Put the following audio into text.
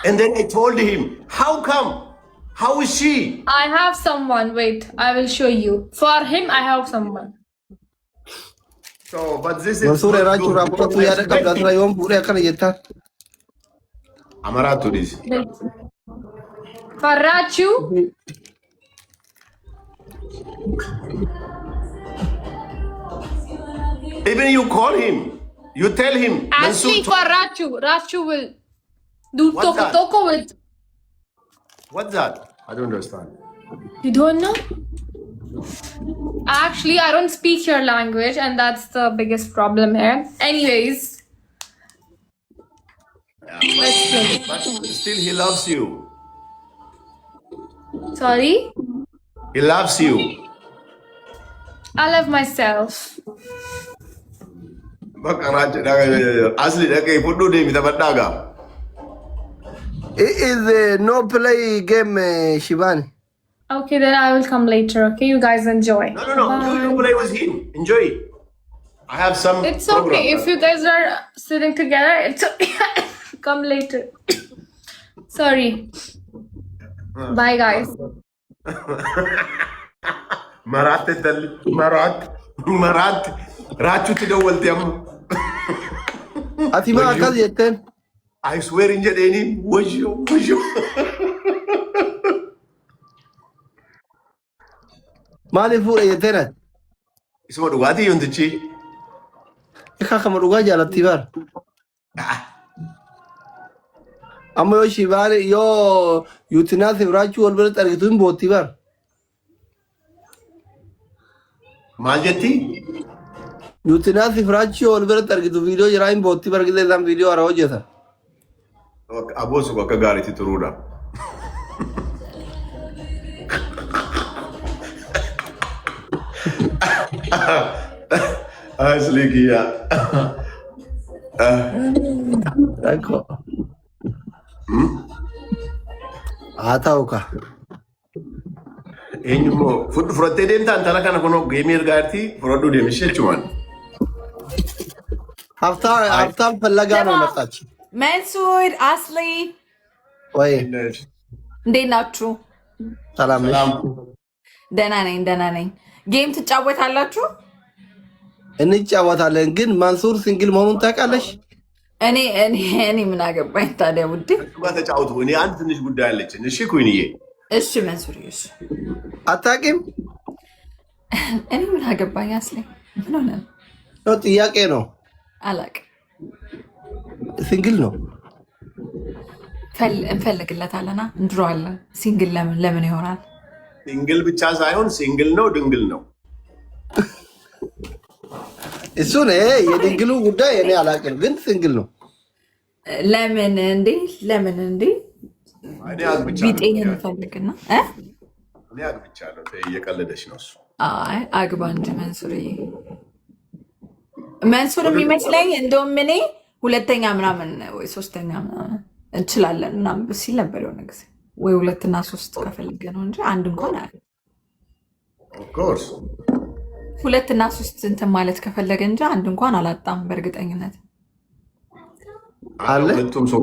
And then I told him, how come? How is she? I have someone. Wait, I will show you. For him, I have someone. So, but this is Mansoor not Raju good Rapuka because I Yada expect Kabla Yom Pure Kanayeta. Amara to this. Wait. For Rachu, Even you call him, you tell him. actually Mansoor, for Rachu will do What's that? toko with. what's that? I don't understand. You don't know? Actually, I don't speak your language, and that's the biggest problem here. Anyways, let's play. But still, he loves you. Sorry? He loves you. I love myself. Asli, okay, put no name. It is no play game, Shivani. Okay, then I will come later. Okay, you guys enjoy. No. You play with him. Enjoy. I have some. It's program. okay. If you guys are sitting together, it's okay. Come later. Sorry. Bye, guys. Marat. Rachu تدول تيم. Atima Akal Yeten. I swear in Jadeni, wajyo. Mali Fura Yetena. It's what Wadi on the chi. Kakamaruga Jalativar. Amo Shivani, yo, Utinathi Raju or Targetun Botivar. Maljati? Utinathi Raju or Targetu video, Rain Botivar, Gilam video or Ojeta. Abosu Wakagari Tituruda. Asli ya. Ecco. Atauka. Eenyumoo fudhattee deemtaan tana kana kunoo geemii ergaartii fudhadhuu deemishee jechuun. Haftaan Pallagano Matachi. Mansoor, Asli, Why? they not true. Salam. ደህና ነኝ። ጌም ትጫወታላችሁ? እንጫወታለን ግን ማንሱር ሲንግል መሆኑን ታውቃለሽ? እኔ ምን አገባኝ ታዲያ ውዴ። ጋር ተጫወቱ። እኔ አንድ ትንሽ ጉዳይ አለችን። እሺ ኩይንዬ። እሺ መንሱር፣ እሺ። አታውቂም? እኔ ምን አገባኝ አስሌ። ምን ሆነ ነው? ጥያቄ ነው። አላውቅም። ሲንግል ነው። እንፈልግለታለና እንድሮዋለን። ሲንግል ለምን ይሆናል? ሲንግል ብቻ ሳይሆን ሲንግል ነው ድንግል ነው። እሱ ነው የድንግሉ ጉዳይ እኔ አላውቅም፣ ግን ሲንግል ነው። ለምን እንዴ? እኔ አግብቻለሁ። ቢጤን እንፈልግና እኔ አግብቻለሁ። እየቀለደች ነው እሱ። አይ አግባ እንጂ መንሱር የሚመስለኝ እንደውም እኔ ሁለተኛ ምናምን ወይ ሶስተኛ ምናምን እንችላለን ምናምን ሲል ነበር የሆነ ጊዜ። ወይ 2 እና 3 ከፈልገ ነው እንጂ አንድ እንኳን አለ። ኦፍ ኮርስ 2 እና 3 እንትን ማለት ከፈለገ እንጂ አንድ እንኳን አላጣም በእርግጠኝነት አለ። ሁለቱም ሰው